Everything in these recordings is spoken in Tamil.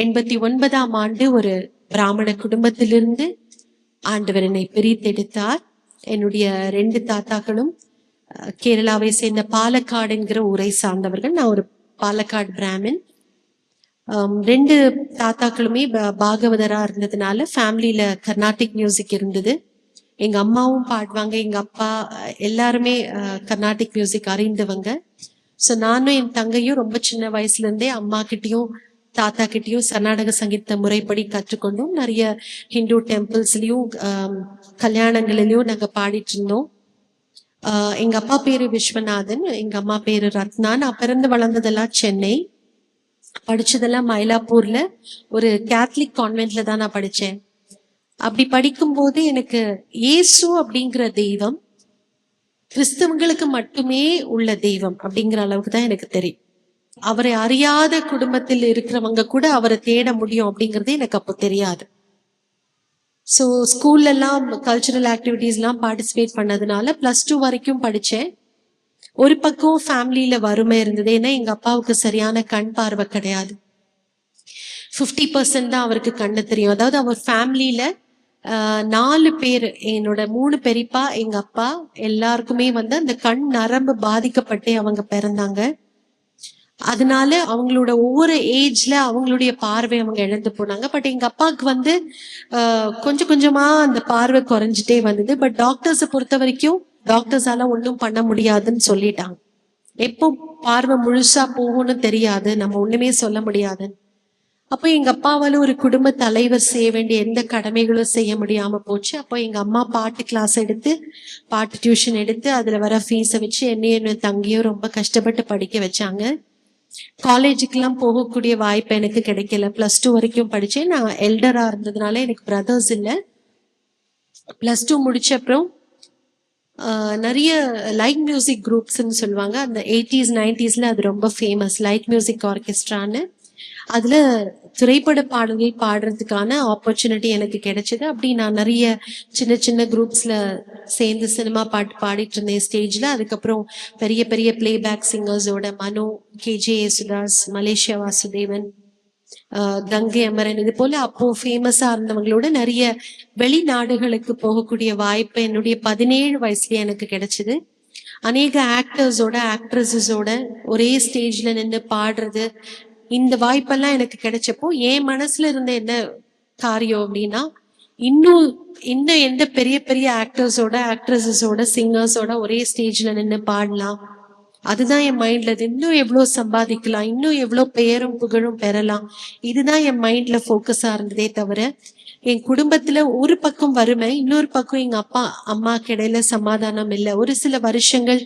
89ஆம் ஆண்டு ஒரு பிராமண குடும்பத்திலிருந்து ஆண்டவர் என்னை பிரித்தெடுத்தார். என்னுடைய 2 தாத்தாக்களும் கேரளாவை சேர்ந்த பாலக்காடு என்கிற ஊரை சார்ந்தவர்கள். நான் ஒரு பாலக்காடு பிராமின். 2 தாத்தாக்களுமே பாகவதரா இருந்ததுனால ஃபேமிலியில கர்நாடிக் மியூசிக் இருந்தது. எங்க அம்மாவும் பாடுவாங்க, எங்க அப்பா எல்லாருமே கர்நாடிக் மியூசிக் அறிந்தவங்க. ஸோ நானும் என் தங்கையும் ரொம்ப சின்ன வயசுல இருந்தே அம்மா கிட்டயும் தாத்தா கிட்டயும் கர்நாடக சங்கீத முறைப்படி கற்றுக்கொண்டோம். நிறைய ஹிந்து டெம்பிள்ஸ்லயும் கல்யாணங்களிலையும் நாங்க பாடிட்டு இருந்தோம். எங்க அப்பா பேரு விஸ்வநாதன், எங்க அம்மா பேரு ரத்னா. நான் பிறந்து வளர்ந்ததெல்லாம் சென்னை, படிச்சதெல்லாம் மயிலாப்பூர்ல ஒரு கேத்தலிக் கான்வென்ட்ல தான் நான் படிச்சேன். அப்படி படிக்கும் போது எனக்கு இயேசு அப்படிங்கிற தெய்வம் கிறிஸ்தவங்களுக்கு மட்டுமே உள்ள தெய்வம் அப்படிங்கிற அளவுக்கு தான் எனக்கு தெரியும். அவரை அறியாத குடும்பத்தில் இருக்கிறவங்க கூட அவரை தேட முடியும் அப்படிங்கறது எனக்கு அப்போ தெரியாது. ஸோ ஸ்கூல்ல எல்லாம் கல்ச்சுரல் ஆக்டிவிட்டிஸ் எல்லாம் பார்ட்டிசிபேட் பண்ணதுனால +2 வரைக்கும் படிச்சேன். ஒரு பக்கம் ஃபேமிலியில வறுமை இருந்தது. ஏன்னா எங்க அப்பாவுக்கு சரியான கண் பார்வை கிடையாது. 50% தான் அவருக்கு கண்ணு தெரியும். அதாவது அவர் ஃபேமிலியில 4 பேர், என்னோட 3 பெரியப்பா, எங்க அப்பா எல்லாருக்குமே அந்த கண் நரம்பு பாதிக்கப்பட்டே அவங்க பிறந்தாங்க. அதனால அவங்களோட ஒவ்வொரு ஏஜ்ல அவங்களுடைய பார்வை அவங்க இழந்து போனாங்க. பட் எங்க அப்பாவுக்கு கொஞ்சம் கொஞ்சமா அந்த பார்வை குறைஞ்சிட்டே வந்தது. பட் டாக்டர்ஸை பொறுத்த வரைக்கும் டாக்டர்ஸால ஒன்றும் பண்ண முடியாதுன்னு சொல்லிட்டாங்க. எப்போ பார்வை முழுசா போகும்னு தெரியாது, நம்ம ஒண்ணுமே சொல்ல முடியாது. அப்போ எங்க அப்பாவால ஒரு குடும்ப தலைவர் செய்ய வேண்டிய எந்த கடமைகளும் செய்ய முடியாம போச்சு. அப்போ எங்க அம்மா பாட்டு கிளாஸ் எடுத்து, பாட்டு டியூஷன் எடுத்து, அதுல வர ஃபீஸை வச்சு என்னையும் தங்கியும் ரொம்ப கஷ்டப்பட்டு படிக்க வச்சாங்க. காலேஜுக்கெல்லாம் போகக்கூடிய வாய்ப்பு எனக்கு கிடைக்கல. +2 வரைக்கும் படிச்சேன். நான் எல்டரா இருந்ததுனால எனக்கு பிரதர்ஸ் இல்லை. +2 முடிச்ச அப்புறம் நிறைய லைட் மியூசிக் குரூப்ஸ்ன்னு சொல்லுவாங்க. அந்த 80s 90sல அது ரொம்ப ஃபேமஸ், லைட் மியூசிக் ஆர்கெஸ்ட்ரான்னு. அதுல திரைப்பட பாடல்கள் பாடுறதுக்கான ஆப்பர்ச்சுனிட்டி எனக்கு கிடைச்சது. அப்படி நான் நிறைய சின்ன சின்ன குரூப்ஸ்ல சேர்ந்து சினிமா பாட்டு பாடிட்டு இருந்தேன் ஸ்டேஜ்ல. அதுக்கப்புறம் பெரிய பெரிய பிளேபேக் சிங்கர்ஸோட மனோ, KJ யேசுதாஸ், மலேசியா வாசுதேவன், கங்கை அமரன், இது போல அப்போ ஃபேமஸா இருந்தவங்களோட நிறைய வெளிநாடுகளுக்கு போகக்கூடிய வாய்ப்பு என்னுடைய 17 வயசுல எனக்கு கிடைச்சது. அநேக ஆக்டர்ஸோட ஆக்ட்ரஸஸோட ஒரே ஸ்டேஜ்ல நின்று பாடுறது, இந்த வாய்ப்பெல்லாம் எனக்கு கிடைச்சப்போ என் மனசுல இருந்த என்ன காரியம் அப்படின்னா, இன்னும் இன்னும் எந்த பெரிய பெரிய ஆக்டர்ஸோட ஆக்ட்ரஸஸோட சிங்கர்ஸோட ஒரே ஸ்டேஜ்ல நின்று பாடலாம், அதுதான் என் மைண்ட்ல. இன்னும் எவ்வளவு சம்பாதிக்கலாம், இன்னும் எவ்வளவு பெயரும் புகழும் பெறலாம், இதுதான் என் மைண்ட்ல ஃபோக்கஸா இருந்ததே தவிர என் குடும்பத்துல ஒரு பக்கம் வறுமை, இன்னொரு பக்கம் எங்க அப்பா அம்மாக்கு இடையில சமாதானம் இல்லை. ஒரு சில வருஷங்கள்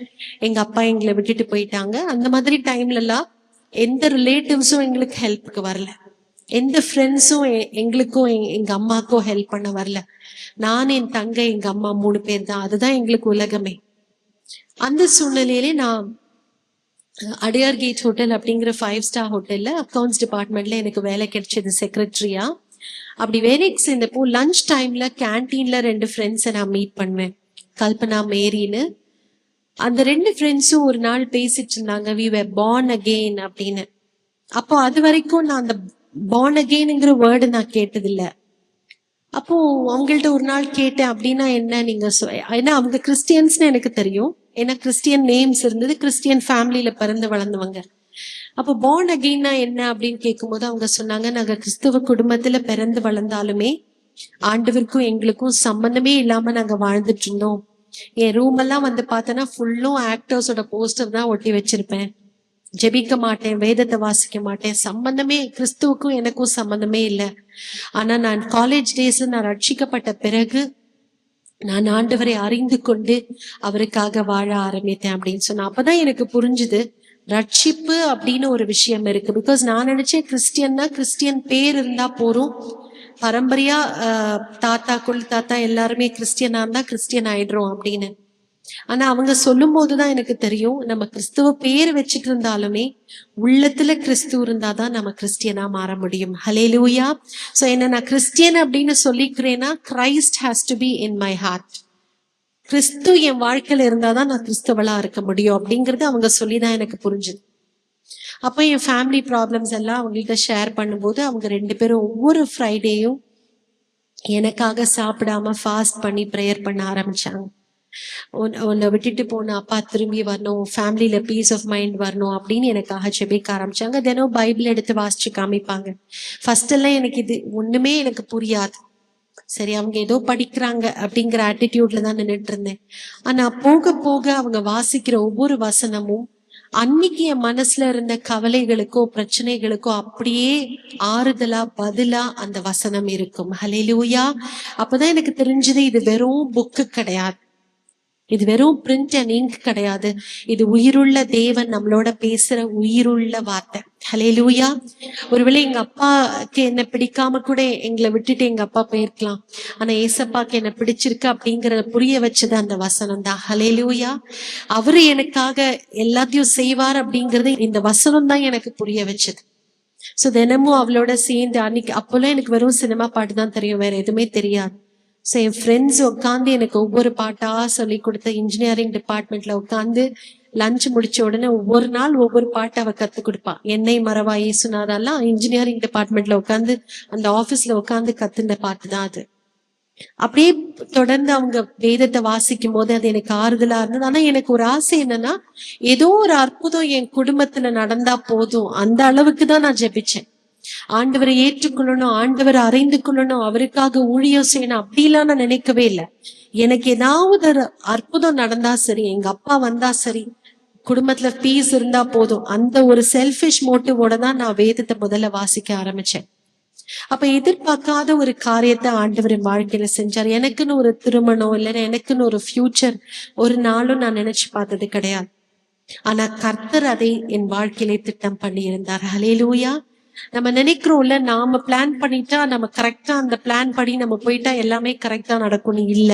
எங்க அப்பா எங்களை விட்டுட்டு போயிட்டாங்க. அந்த மாதிரி டைம்ல எல்லாம் எந்த ரிலேட்டிவ்ஸும் எங்களுக்கு ஹெல்ப்புக்கு வரல, எந்த ஃப்ரெண்ட்ஸும் எங்களுக்கும் எங்க அம்மாக்கும் ஹெல்ப் பண்ண வரல. நான், என் தங்கை, எங்க அம்மா 3 பேர் தான். அதுதான் எங்களுக்கு உலகமே. அந்த சூழ்நிலையிலே நான் அடையார் கேட் ஹோட்டல் அப்படிங்கிற 5 ஸ்டார் ஹோட்டல்ல அக்கௌண்ட்ஸ் டிபார்ட்மெண்ட்ல எனக்கு வேலை கிடைச்சது, செக்ரட்டரியா. அப்படி வேலைக்கு சேர்ந்தப்போ லஞ்ச் டைம்ல கேன்டீன்ல 2 ஃப்ரெண்ட்ஸை நான் மீட் பண்ணுவேன், கல்பனா, மேரின்னு. அந்த 2 ஃப்ரெண்ட்ஸும் ஒரு நாள் பேசிட்டு இருந்தாங்க, we were born again அப்படின்னு. அப்போ அது வரைக்கும் நான் அந்த born againங்கிற வேர்டு நான் கேட்டதில்லை. அப்போ அவங்கள்ட்ட ஒரு நாள் கேட்டேன், அப்படின்னா என்ன நீங்க ஏன்னா அவங்க கிறிஸ்டியன்ஸ்னு எனக்கு தெரியும், ஏன்னா கிறிஸ்டியன் நேம்ஸ் இருந்தது, கிறிஸ்டியன் ஃபேமிலியில பிறந்து வளர்ந்தவங்க. அப்போ born againனா என்ன அப்படின்னு கேட்கும்போது அவங்க சொன்னாங்க, நாங்க கிறிஸ்தவ குடும்பத்துல பிறந்து வளர்ந்தாலுமே ஆண்டவருக்கும் எங்களுக்கும் சம்பந்தமே இல்லாம நாங்க வாழ்ந்துட்டு இருந்தோம். என் ரூம் எல்லாம் பார்த்தோன்னா ஃபுல்லும் ஆக்டர்ஸோட போஸ்டர் தான் ஒட்டி வச்சிருப்பேன். ஜெபிக்க மாட்டேன், வேதத்தை வாசிக்க மாட்டேன், சம்பந்தமே கிறிஸ்துவுக்கும் எனக்கும் சம்பந்தமே இல்லை. ஆனா நான் காலேஜ் டேஸ்ல நான் ரட்சிக்கப்பட்ட பிறகு நான் ஆண்டவரை அறிந்து கொண்டு அவருக்காக வாழ ஆரம்பித்தேன் அப்படின்னு சொன்னா அப்பதான் எனக்கு புரிஞ்சுது ரட்சிப்பு அப்படின்னு ஒரு விஷயம் இருக்கு. பிகாஸ் நான் நினைச்சேன் கிறிஸ்டியன்னா கிறிஸ்டியன் பேர் இருந்தா போறோம், பரம்பரையா தாத்தா தாத்தா எல்லாருமே கிறிஸ்டியனா இருந்தா கிறிஸ்டியன் ஆயிடுறோம் அப்படின்னு. ஆனா அவங்க சொல்லும் போதுதான் எனக்கு தெரியும், நம்ம கிறிஸ்துவ பேர் வச்சுட்டு இருந்தாலுமே உள்ளத்துல கிறிஸ்து இருந்தாதான் நம்ம கிறிஸ்டியனா மாற முடியும். ஹல்லேலூயா. சோ என்ன நான் கிறிஸ்டியன் அப்படின்னு சொல்லிக்கிறேன்னா, Christ has to be in my heart. கிறிஸ்து என் வாழ்க்கையில இருந்தாதான் நான் கிறிஸ்தவளா இருக்க முடியும் அப்படிங்கறது அவங்க சொல்லிதான் எனக்கு புரிஞ்சுது. அப்போ என் ஃபேமிலி ப்ராப்ளம்ஸ் எல்லாம் அவங்கள்ட்ட ஷேர் பண்ணும்போது அவங்க 2 பேரும் ஒவ்வொரு ஃப்ரைடேயும் எனக்காக சாப்பிடாம ஃபாஸ்ட் பண்ணி ப்ரேயர் பண்ண ஆரம்பிச்சாங்க. உன்னை விட்டுட்டு போன அப்பா திரும்பி வரணும், ஃபேமிலியில பீஸ் ஆஃப் மைண்ட் வரணும் அப்படின்னு எனக்காக ஜெபிக்க ஆரம்பிச்சாங்க. தினம் பைபிள் எடுத்து வாசிச்சு காமிப்பாங்க. ஃபர்ஸ்ட் எல்லாம் எனக்கு இது ஒண்ணுமே எனக்கு புரியாது. சரி, அவங்க ஏதோ படிக்கிறாங்க அப்படிங்கிற ஆட்டிடியூட்ல தான் நின்றுட்டு இருந்தேன். ஆனா போக போக அவங்க வாசிக்கிற ஒவ்வொரு வசனமும் அன்னைக்கு என் மனசுல இருந்த கவலைகளுக்கோ பிரச்சனைகளுக்கோ அப்படியே ஆறுதலா பதிலா அந்த வசனம் இருக்கும். ஹல்லேலூயா. அப்பதான் எனக்கு தெரிஞ்சது, இது வெறும் புக்கு கிடையாது, இது வெறும் பிரிண்ட் அண்ட் இங்க் கிடையாது, இது உயிருள்ள தேவன் நம்மளோட பேசுற உயிருள்ள வார்த்தை. ஹல்லேலூயா. ஒருவேளை எங்க அப்பாக்கு என்ன பிடிக்காம கூட எங்களை விட்டுட்டு எங்க அப்பா போயிருக்கலாம், ஆனா ஏசப்பாக்கு என்ன பிடிச்சிருக்கு அப்படிங்கறத புரிய வச்சது அந்த வசனம் தான். ஹல்லேலூயா. அவரு எனக்காக எல்லாத்தையும் செய்வார் அப்படிங்கறது இந்த வசனம் தான் எனக்கு புரிய வச்சது. சோ தினமும் அவளோட சேர்ந்து அன்னைக்கு அப்போல்லாம் எனக்கு வெறும் சினிமா பாட்டு தான் தெரியும், வேற எதுவுமே தெரியாது. ஸோ என் ஃப்ரெண்ட்ஸ் உட்காந்து எனக்கு ஒவ்வொரு பாட்டா சொல்லி கொடுத்த, இன்ஜினியரிங் டிபார்ட்மெண்ட்ல உட்காந்து லஞ்ச் முடிச்ச உடனே ஒவ்வொரு நாள் ஒவ்வொரு பாட்டை அவ கத்து கொடுப்பா. என்னை மறவா இயேசுநாதெல்லாம் இன்ஜினியரிங் டிபார்ட்மெண்ட்ல உட்காந்து அந்த ஆபீஸ்ல உட்காந்து கத்துன பாட்டு தான் அது. அப்படியே தொடர்ந்து அவங்க வேதத்தை வாசிக்கும் போது அது எனக்கு ஆறுதலா இருந்தது. ஆனா எனக்கு ஒரு ஆசை என்னன்னா, ஏதோ ஒரு அற்புதம் என் குடும்பத்துல நடந்தா போதும், அந்த அளவுக்கு தான் நான் ஜெபிச்சேன். ஆண்டவரை ஏற்றுக்கொள்ளணும், ஆண்டவரை அறிந்து கொள்ளணும், அவருக்காக ஊழியம் செய்யணும் அப்படிலாம் நான் நினைக்கவே இல்லை. எனக்கு ஏதாவது ஒரு அற்புதம் நடந்தா சரி, எங்க அப்பா வந்தா சரி, குடும்பத்துல பீஸ் இருந்தா போதும், அந்த ஒரு செல்ஃபிஷ் மோட்டிவோட தான் நான் வேதத்தை முதல்ல வாசிக்க ஆரம்பிச்சேன். அப்ப எதிர்பார்க்காத ஒரு காரியத்தை ஆண்டவர் என் வாழ்க்கையில செஞ்சார். எனக்குன்னு ஒரு திருமணம் இல்லைன்னா எனக்குன்னு ஒரு ஃபியூச்சர் ஒரு நாளும் நான் நினைச்சு பார்த்தது கிடையாது. ஆனா கர்த்தர் அதை என் வாழ்க்கையிலே திட்டம் பண்ணி இருந்தார். ஹல்லேலூயா. நம்ம நினைக்கிறோம்ல, நாம பிளான் பண்ணிட்டா நம்ம கரெக்டா அந்த பிளான் படி நம்ம போயிட்டா எல்லாமே கரெக்டா நடக்கும்னு இல்ல.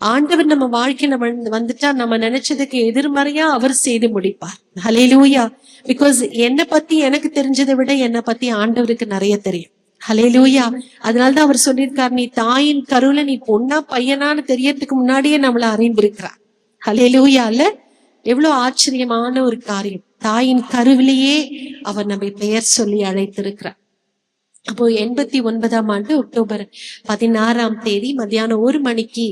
ஆண்டவர் நம்ம வாழ்க்கையில வந்துட்டா நம்ம நினைச்சதுக்கு எதிர்மறையா அவர் செய்து முடிப்பார். ஹல்லேலூயா. பிகாஸ் என்னை பத்தி எனக்கு தெரிஞ்சதை விட என்னை பத்தி ஆண்டவருக்கு நிறைய தெரியும். ஹல்லேலூயா. அதனாலதான் அவர் சொல்லியிருக்கார், நீ தாயின் கருவுல நீ பொண்ணா பையனான்னு தெரியறதுக்கு முன்னாடியே நம்மள அறிந்திருக்கிறார். ஹல்லேலூயா. இல்ல, எவ்வளவு ஆச்சரியமான ஒரு காரியம். தாயின் கருவிலேயே அவர் நம்மை பெயர் சொல்லி அழைத்திருக்கிறார். அப்போ 89ஆம் ஆண்டு அக்டோபர் 16 மத்தியானம் 1 மணிக்கு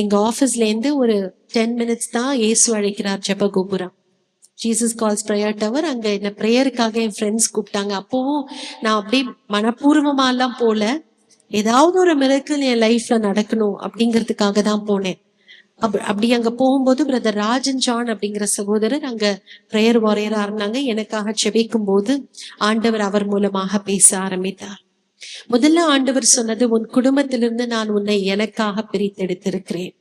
எங்க ஆபீஸ்ல இருந்து ஒரு 10 மினிட்ஸ் தான் இயேசு அழைக்கிறார் ஜெபகோபுரம், ஜீசஸ் கால்ஸ் பிரேயர் டவர். அங்க என்ன பிரேயருக்காக என் ஃப்ரெண்ட்ஸ் கூப்பிட்டாங்க. அப்பவும் நான் அப்படியே மனப்பூர்வமா எல்லாம் போல, ஏதாவது ஒரு மிரக்கல் என் லைஃப்ல நடக்கணும் அப்படிங்கிறதுக்காக தான் போனேன். அப்படி அங்க போகும்போது பிரதர் ராஜன் ஜான் அப்படிங்கிற சகோதரர் அங்க பிரேயர் வாரியரா இருந்தாங்க. எனக்காக செபிக்கும் போது ஆண்டவர் அவர் மூலமாக பேச ஆரம்பித்தார். முதல்ல ஆண்டவர் சொன்னது, உன் குடும்பத்திலிருந்து நான் உன்னை எனக்காக பிரித்தெடுத்திருக்கிறேன்.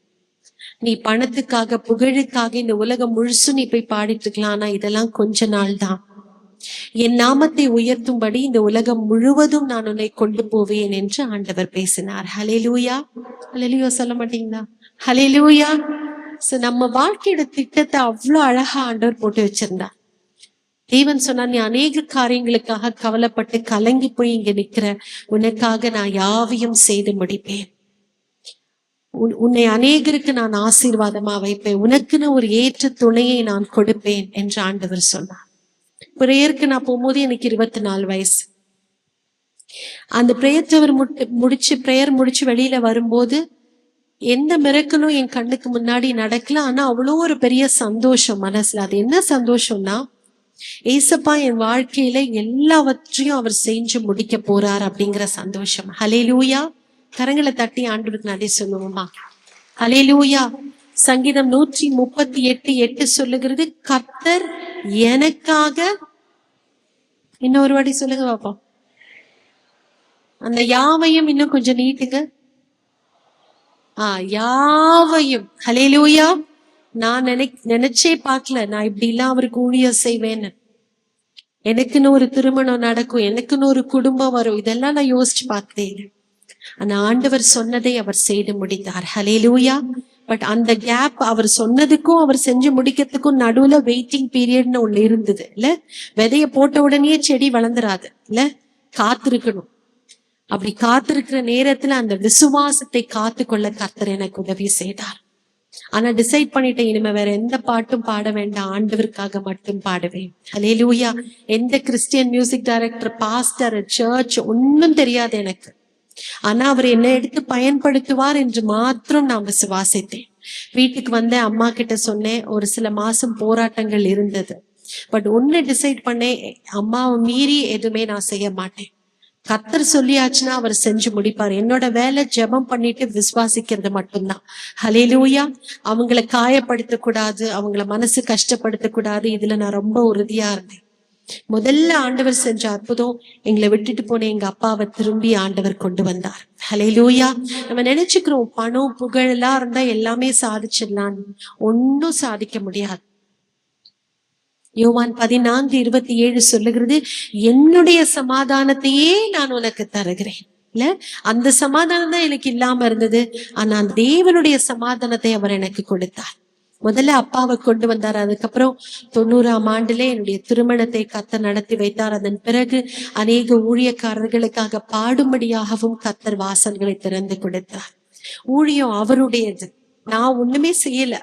நீ பணத்துக்காக புகழுக்காக இந்த உலகம் முழுசு நீ போய் பாடிட்டு இருக்கலாம், ஆனா இதெல்லாம் கொஞ்ச நாள் தான். என் நாமத்தை உயர்த்தும்படி இந்த உலகம் முழுவதும் நான் உன்னை கொண்டு போவேன் என்று ஆண்டவர் பேசினார். ஹல்லேலூயா. ஹல்லேலூயா சொல்ல மாட்டீங்களா? ஹல்லேலூயா. நம்ம வாழ்க்கையோட திட்டத்தை அவ்வளவு அழகா ஆண்டவர் போட்டு வச்சிருந்தார். தேவன் சொன்னார், நீ அநேக காரியங்களுக்காக கவலைப்பட்டு கலங்கி போய் இங்க நிக்கிற, உனக்காக நான் யாவையும் செய்து முடிப்பேன். உன்னை அநேகருக்கு நான் ஆசீர்வாதமா வைப்பேன், உனக்குன்னு ஒரு ஏற்ற துணையை நான் கொடுப்பேன் என்று ஆண்டவர் சொன்னார். பிரேயருக்கு நான் போகும்போது எனக்கு 24 வயசு. அந்த பிரேயர் டவர் பிரேயர் முடிச்சு வெளியில வரும்போது எந்த மிரக்கலும் என் கண்ணுக்கு முன்னாடி நடக்கல. ஆனா அவ்வளோ ஒரு பெரிய சந்தோஷம் மனசுல. அது என்ன சந்தோஷம்னா, ஏசப்பா என் வாழ்க்கையில எல்லாவற்றையும் அவர் செஞ்சு முடிக்க போறார் அப்படிங்கிற சந்தோஷம். ஹல்லேலூயா. கரங்களை தட்டி ஆண்டவருக்கு நன்றி சொல்லுவோமா? ஹல்லேலூயா. சங்கீதம் 138:8 சொல்லுகிறது, கர்த்தர் எனக்காக, இன்னொரு வாட்டி சொல்லுங்க பாப்போம், அந்த யாவையும் இன்னும் கொஞ்சம் நீட்டுங்க. யாவையும். ஹல்லேலூயா. நான் நினைச்சே பார்க்கல நான் இப்படி எல்லாம் அவருக்கு ஊழியம் செய்வேன்னு. எனக்குன்னு ஒரு திருமணம் நடக்கும், எனக்குன்னு ஒரு குடும்பம் வரும், இதெல்லாம் நான் யோசிச்சு பார்த்தேன். ஆனா ஆண்டவர் சொன்னதை அவர் செய்து முடித்தார். ஹல்லேலூயா. பட் அந்த கேப் அவர் சொன்னதுக்கும் அவர் செஞ்சு முடிக்கிறதுக்கும் நடுவுல வெயிட்டிங் பீரியட்னு ஒண்ணு இருந்தது இல்ல. விதைய போட்ட உடனே செடி வளர்ந்துராது இல்ல, காத்திருக்கணும். அப்படி காத்திருக்கிற நேரத்துல அந்த விசுவாசத்தை காத்து கொள்ள கர்த்தர் எனக்கு உதவி செய்தார். ஆனா டிசைட் பண்ணிட்டேன், இனிமே வேற எந்த பாட்டும் பாட வேண்டாம், ஆண்டவருக்காக மட்டும் பாடுவேன். ஹல்லேலூயா. எந்த Christian music director, pastor, church ஒன்னும் தெரியாது எனக்கு. ஆனா அவர் என்ன எடுத்து பயன்படுத்துவார் என்று மாத்திரம் நான் விசுவாசித்தேன். வீட்டுக்கு வந்த அம்மா கிட்ட சொன்னேன். ஒரு சில மாசம் போராட்டங்கள் இருந்தது. பட் ஒன்னு டிசைட் பண்ணேன், அம்மாவை மீறி எதுவுமே நான் செய்ய மாட்டேன். கர்த்தர் சொல்லியாச்சுன்னா அவர் செஞ்சு முடிப்பார். என்னோட வேலை ஜெபம் பண்ணிட்டு விசுவாசிக்கிறது மட்டும்தான். ஹல்லேலூயா. அவங்கள காயப்படுத்த கூடாது, அவங்கள மனசு கஷ்டப்படுத்த கூடாது, இதுல நான் ரொம்ப உறுதியா இருந்தேன். முதல்ல ஆண்டவர் செஞ்ச அற்புதம், எங்களை விட்டுட்டு போன எங்க அப்பாவை திரும்பி ஆண்டவர் கொண்டு வந்தார். ஹல்லேலூயா. நம்ம நினைச்சுக்கிறோம் பணம் புகழ் எல்லாம் இருந்தா எல்லாமே சாதிச்சிடலாம். ஒன்னும் சாதிக்க முடியாது. யோவான் 14:27 சொல்லுகிறது, என்னுடைய சமாதானத்தையே நான் உனக்கு தருகிறேன். இல்ல, அந்த சமாதானம் தான் எனக்கு இல்லாம இருந்தது. ஆனா தேவனுடைய சமாதானத்தை அவர் எனக்கு கொடுத்தார். முதல்ல அப்பாவை கொண்டு வந்தார். அதுக்கப்புறம் 90ஆம் ஆண்டுல என்னுடைய திருமணத்தை கர்த்தர் நடத்தி வைத்தார். அதன் பிறகு அநேக ஊழியக்காரர்களுக்காக பாடும்படியாகவும் கர்த்தர் வாசல்களை திறந்து கொடுத்தார். ஊழியம் அவருடையது, நான் ஒண்ணுமே செய்யல.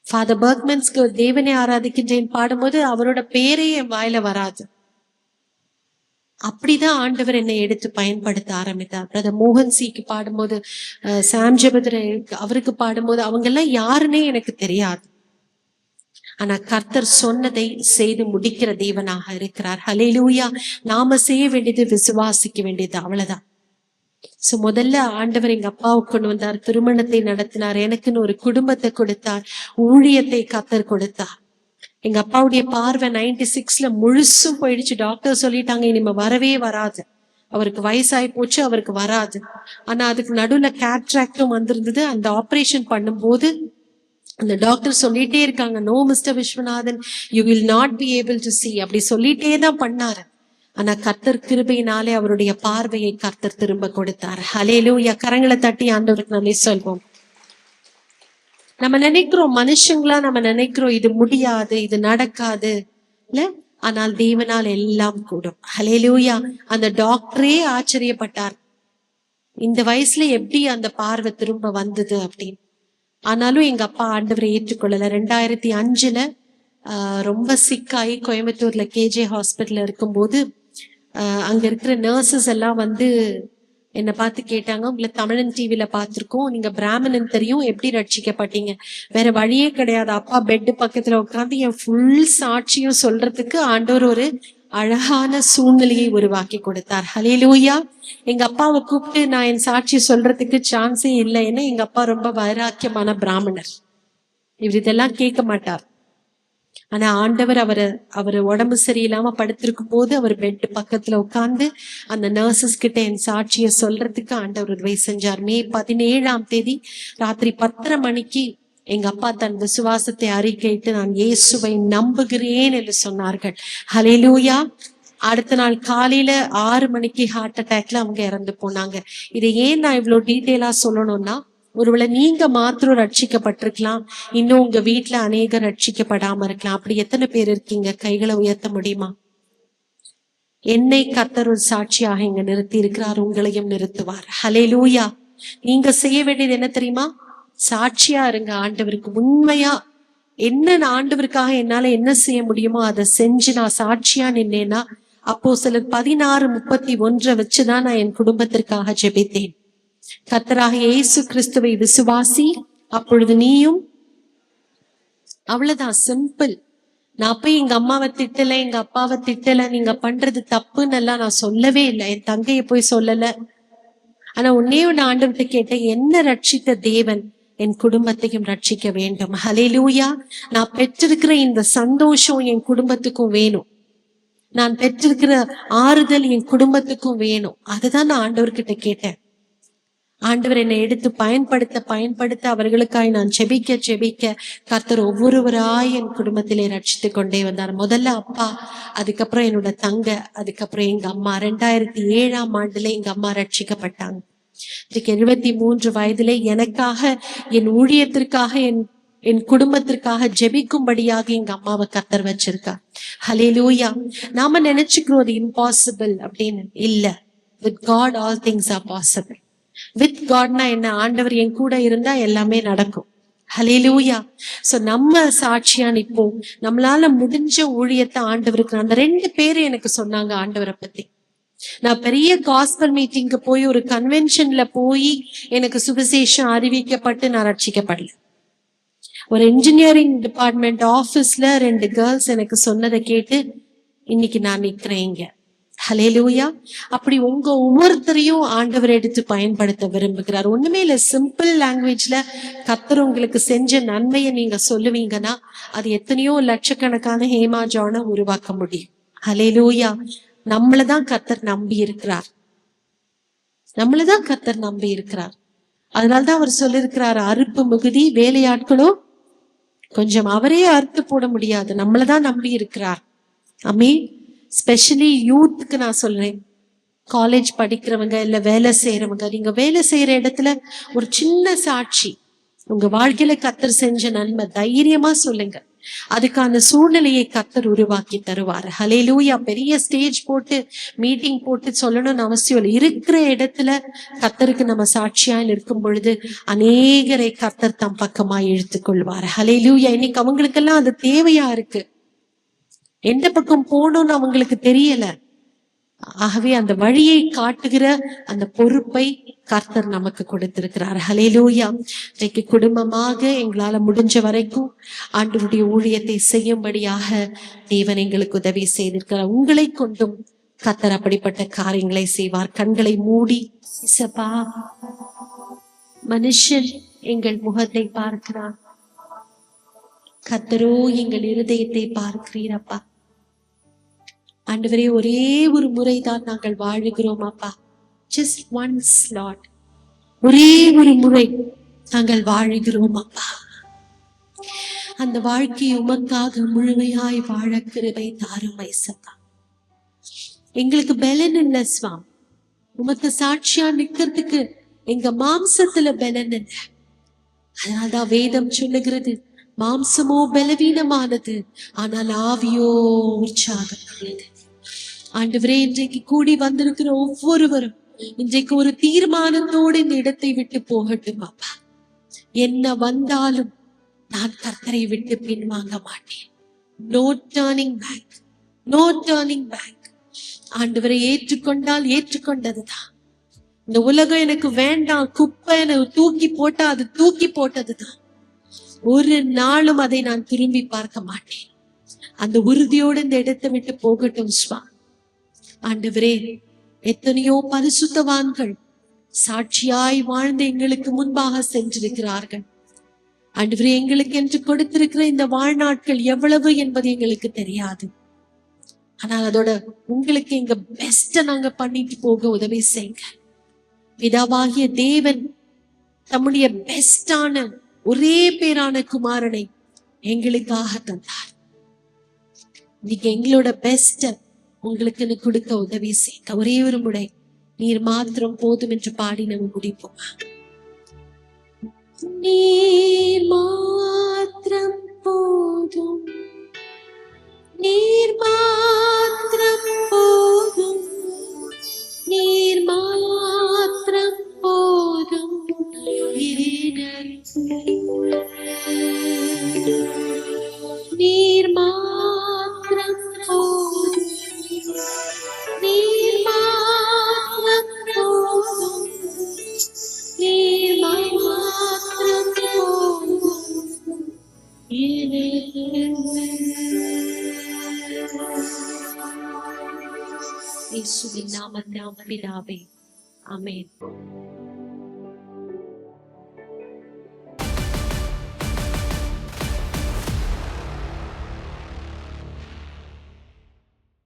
ஃபாதர் பர்க்மன்ஸ்க்கு தேவனை ஆராதிக்கின்றேன் பாடும்போது அவரோட பேரே என் வாயில வராது. அப்படிதான் ஆண்டவர் என்னை எடுத்து பயன்படுத்த ஆரம்பித்தார். பிரதர் மோகன் சிக்கு பாடும்போது, சாம் ஜெபத்ரே அவருக்கு பாடும்போது, அவங்க எல்லாம் யாருன்னே எனக்கு தெரியாது. ஆனா கர்த்தர் சொன்னதை செய்து முடிக்கிற தேவனாக இருக்கிறார். ஹல்லேலூயா. நாம செய்ய வேண்டியது விசுவாசிக்க வேண்டியது, அவ்வளவுதான். சோ முதல்ல ஆண்டவர் எங்க அப்பாவுக்கு கொண்டு வந்தார், திருமணத்தை நடத்தினார், எனக்குன்னு ஒரு குடும்பத்தை கொடுத்தார், ஊழியத்தை கர்த்தர் கொடுத்தார். எங்க அப்பாவுடைய பார்வை 96ல முழுசும் போயிடுச்சு. டாக்டர் சொல்லிட்டாங்க இனிமே வரவே வராது, அவருக்கு வயசாகி போச்சு, அவருக்கு வராது. ஆனா அதுக்கு நடுவுல கேட்ராக்டும் வந்திருந்தது. அந்த ஆபரேஷன் பண்ணும்போது அந்த டாக்டர் சொல்லிட்டே இருக்காங்க, no mister Viswanathan, you will not be able to see. அப்படி சொல்லிட்டே தான் பண்ணாரு. ஆனா கர்த்தர் கிருபையினாலே அவருடைய பார்வையை கர்த்தர் திரும்ப கொடுத்தார். ஹல்லேலூயா. கரங்களை தட்டி ஆண்டவருக்கு நன்றி சொல்வோம். நம்ம நினைக்கிறோம், மனுஷங்களா நம்ம நினைக்கிறோம் இது முடியாது, இது நடக்காது இல்ல, ஆனால் தேவனால் எல்லாம் கூடும். ஹல்லேலூயா. அந்த டாக்டரே ஆச்சரியப்பட்டார், இந்த வயசுல எப்படி அந்த பார்வை திரும்ப வந்தது அப்படின்னு. ஆனாலும் எங்க அப்பா ஆண்டவரை ஏற்றுக்கொள்ளல. 2005ல ரொம்ப சிக்காயி கோயம்புத்தூர்ல கேஜே ஹாஸ்பிட்டல்ல இருக்கும்போது அங்க இருக்கிற நர்சஸ் எல்லாம் வந்து என்னை பார்த்து கேட்டாங்க, உங்களை தமிழன் டிவில பார்த்திருக்கோம், நீங்க பிராமணன் தெரியும், எப்படி ரட்சிக்கப்பட்டீங்க? வேற வழியே கிடையாது. அப்பா பெட் பக்கத்துல உட்காந்து என் ஃபுல் சாட்சியும் சொல்றதுக்கு ஆண்டவர் ஒரு அழகான சூழ்நிலையை உருவாக்கி கொடுத்தார். ஹல்லேலூயா. எங்க அப்பாவை கூப்பிட்டு நான் என் சாட்சி சொல்றதுக்கு சான்ஸே இல்லை. ஏன்னா எங்க அப்பா ரொம்ப வைராக்கியமான பிராமணர், இவர் இதெல்லாம் கேட்க மாட்டார். ஆனா ஆண்டவர் அவரு உடம்பு சரியில்லாம படுத்திருக்கும் போது அவர் பெட் பக்கத்துல உட்கார்ந்து அந்த நர்சஸ் கிட்ட என் சாட்சியை சொல்றதுக்கு ஆண்டவர் உதவி செஞ்சார். மே 17ஆம் தேதி ராத்திரி 10:30 மணிக்கு எங்க அப்பா தன் விசுவாசத்தை அறிக்கையிட்டு நான் இயேசுவை நம்புகிறேன் என்று சொன்னார்கள். ஹல்லேலூயா. அடுத்த நாள் காலையில 6 மணிக்கு ஹார்ட் அட்டாக்ல அவங்க இறந்து போனாங்க. இதை ஏன் நான் இவ்வளவு டீட்டெயிலா சொல்லணும்னா, ஒருவேளை நீங்க மாத்திரம் ரட்சிக்கப்பட்டிருக்கலாம், இன்னும் உங்க வீட்டுல அநேகர் ரட்சிக்கப்படாம இருக்கலாம். அப்படி எத்தனை பேர் இருக்கீங்க? கைகளை உயர்த்த முடியுமா? என்னை கர்த்தர் ஒரு சாட்சியாக இங்க நிறுத்தி இருக்கிறார், உங்களையும் நிறுத்துவார். ஹல்லேலூயா. நீங்க செய்ய வேண்டியது என்ன தெரியுமா? சாட்சியா இருங்க ஆண்டவருக்கு. உண்மையா என்ன ஆண்டவருக்காக என்னால என்ன செய்ய முடியுமோ அதை செஞ்சு நான் சாட்சியா நின்னேன்னா, அப்போஸ்தலர் 16:31 வச்சுதான் நான் என் குடும்பத்திற்காக ஜெபித்தேன். கர்த்தராக இயேசு கிறிஸ்துவை விசுவாசி, அப்பொழுது நீயும். அவ்வளவுதான், சிம்பிள். நான் போய் எங்க அம்மாவை திட்டல, எங்க அப்பாவை திட்டல, நீங்க பண்றது தப்புன்னு எல்லாம் நான் சொல்லவே இல்லை. என் தங்கைய போய் சொல்லல. ஆனா ஒன்னே ஒன்னு ஆண்டவர்கிட்ட கேட்டேன், என்ன ரட்சித்த தேவன் என் குடும்பத்தையும் ரட்சிக்க வேண்டும். ஹல்லேலூயா. நான் பெற்றிருக்கிற இந்த சந்தோஷம் என் குடும்பத்துக்கும் வேணும், நான் பெற்றிருக்கிற ஆறுதல் என் குடும்பத்துக்கும் வேணும். அதுதான் நான் ஆண்டவர்கிட்ட கேட்டேன். ஆண்டவர் என்னை எடுத்து பயன்படுத்த அவர்களுக்காய் நான் செபிக்க கர்த்தர் ஒவ்வொருவராய் என் குடும்பத்திலே ரட்சித்து கொண்டே வந்தார். முதல்ல அப்பா, அதுக்கப்புறம் என்னோட தங்க, அதுக்கப்புறம் எங்க அம்மா. 2007ஆம் ஆண்டுல எங்க அம்மா ரட்சிக்கப்பட்டாங்க. 73 வயதிலே எனக்காக, என் ஊழியத்திற்காக, என் குடும்பத்திற்காக ஜெபிக்கும்படியாக எங்க அம்மாவை கர்த்தர் வச்சிருக்கா. ஹல்லேலூயா. நாம நினைச்சுக்கிறோம் அது இம்பாசிபிள் அப்படின்னு. இல்ல, with God all things are possible. With காட்னா என்ன? ஆண்டவர் என் கூட இருந்தா எல்லாமே நடக்கும். ஹல்லேலூயா. சோ நம்ம சாட்சியா நிப்போம். நம்மளால முடிஞ்ச ஊழியத்தை ஆண்டவருக்கு. அந்த 2 பேரு எனக்கு சொன்னாங்க ஆண்டவரை பத்தி. நான் பெரிய காஸ்பல் மீட்டிங்க்கு போய் ஒரு கன்வென்ஷன்ல போய் எனக்கு சுவிசேஷம் அறிவிக்கப்பட்டு நான் ரட்சிக்கப்படல. ஒரு இன்ஜினியரிங் டிபார்ட்மெண்ட் ஆபீஸ்ல 2 கேர்ள்ஸ் எனக்கு சொன்னதை கேட்டு இன்னைக்கு நான் நிக்கிறேன் இங்க. ஹல்லேலூயா. அப்படி உங்க ஒவ்வொருத்தரையும் ஆண்டவர் எடுத்து பயன்படுத்த விரும்புகிறார். ஒண்ணுமே இல்ல, சிம்பிள் லாங்குவேஜ்ல கர்த்தர் உங்களுக்கு செஞ்ச நன்மையை நீங்க சொல்லுவீங்கன்னா அது எத்தனையோ லட்சக்கணக்கான ஹேமா ஜானை உருவாக்க முடியும். ஹல்லேலூயா. நம்மளதான் கர்த்தர் நம்பி இருக்கிறார். நம்மளதான் கர்த்தர் நம்பி இருக்கிறார். அதனால்தான் அவர் சொல்லியிருக்கிறார், அறுப்பு மிகுதி வேலையாட்களோ கொஞ்சம். அவரே அறுத்து போட முடியாது, நம்மளதான் நம்பி இருக்கிறார். ஆமென். ஸ்பெஷலி யூத்துக்கு நான் சொல்றேன், காலேஜ் படிக்கிறவங்க இல்ல வேலை செய்யறவங்க, நீங்க வேலை செய்யற இடத்துல ஒரு சின்ன சாட்சி, உங்க வாழ்க்கையில கர்த்தர் செஞ்ச நன்மை தைரியமா சொல்லுங்க. அதுக்கான சூழ்நிலையை கர்த்தர் உருவாக்கி தருவார். ஹல்லேலூயா. பெரிய ஸ்டேஜ் போட்டு மீட்டிங் போட்டு சொல்லணும்னு அவசியம் இல்லை. இருக்கிற இடத்துல கர்த்தருக்கு நம்ம சாட்சியா இருக்கும் பொழுது அநேகரை கர்த்தர் தம் பக்கமா இழுத்துக் கொள்வார். ஹல்லேலூயா. இன்னைக்கு அவங்களுக்கெல்லாம் அது தேவையா இருக்கு. எந்த பக்கம் போகணும்னு அவங்களுக்கு தெரியல. ஆகவே அந்த வழியை காட்டுகிற அந்த பொறுப்பை கர்த்தர் நமக்கு கொடுத்திருக்கிறார். ஹல்லேலூயா. இன்றைக்கு குடும்பமாக எங்களால முடிஞ்ச வரைக்கும் ஆண்டவருடைய ஊழியத்தை செய்யும்படியாக தேவன் எங்களுக்கு உதவி செய்திருக்கிறார். உங்களை கொண்டும் கர்த்தர் அப்படிப்பட்ட காரியங்களை செய்வார். கண்களை மூடி, இசப்பா, மனுஷன் எங்கள் முகத்தை பார்க்கிறான், கர்த்தரோ எங்கள் இருதயத்தை பார்க்கிறீரப்பா. ஆண்டவரே, ஒரே ஒரு முறைதான் நாங்கள் வாழுகிறோம் அப்பா. ஜஸ்ட் ஒன்ஸ் லார்ட், ஒரே ஒரு முறை நாங்கள் வாழுகிறோம் அப்பா. அந்த வாழ்க்கையை உமக்காக முழுமையாய் வாழ கிருபை தாரும் ஐசப்பா. எங்களுக்கு பலன் இல்ல சுவாமி, உமக்கு சாட்சியா நிக்கிறதுக்கு எங்க மாம்சத்துல பலன் இல்லை. அதனால்தான் வேதம் சொல்லுகிறது, மாம்சமோ பலவீனமானது, ஆனால் ஆவியோ உற்சாகமானது. ஆண்டவரே, இன்றைக்கு கூடி வந்திருக்கிற ஒவ்வொருவரும் இன்றைக்கு ஒரு தீர்மானத்தோடு இந்த இடத்தை விட்டு போகட்டும் அப்பா. என்ன வந்தாலும் நான் கர்த்தரை விட்டு பின்வாங்க மாட்டேன். No turning back, no turning back. ஆண்டவரை ஏற்றுக்கொண்டால் ஏற்றுக்கொண்டதுதான். இந்த உலகம் எனக்கு வேண்டாம், குப்பை எனக்கு தூக்கி போட்டா அது தூக்கி போட்டதுதான். ஒரு நாளும் அதை நான் திரும்பி பார்க்க மாட்டேன். அந்த உறுதியோடு இந்த இடத்தை விட்டு போகட்டும் ஸ்வா. ஆண்டவரே, எத்தனையோ பரிசுத்தவான்கள் சாட்சியாய் வாழ்ந்து எங்களுக்கு முன்பாக சென்றிருக்கிறார்கள். ஆண்டவரே, எங்களுக்கு என்று கொடுத்திருக்கிற இந்த வாழ்நாட்கள் எவ்வளவு என்பது எங்களுக்கு தெரியாது. ஆனால் அதோட உங்களுக்கு எங்க பெஸ்ட நாங்க பண்ணிட்டு போக உதவி செய்யுங்க. பிதாவாகிய தேவன் தம்முடைய பெஸ்டான ஒரே பேரான குமாரனை எங்களுக்காக தந்தார். இன்னைக்கு எங்களோட பெஸ்ட உங்களுக்குன்னு கொடுக்க உதவி செய்யுங்க. ஒரே ஒரு முறை நீர் மாத்திரம் போதும் என்று பாடி நம்ம முடிப்போம். நீர் மாத்திரம் போதும், நீர் மாத்திரம் போதும், நீர் மாத்திரம் போதும் எனக்கு. நீர் மாத்திரம் போதும், நீர் மாத்திரம் போதும், நீர் மாத்திரம் போதும் எனக்கு. இயேசுவின் நாமத்தில் பிதாவே, ஆமென்.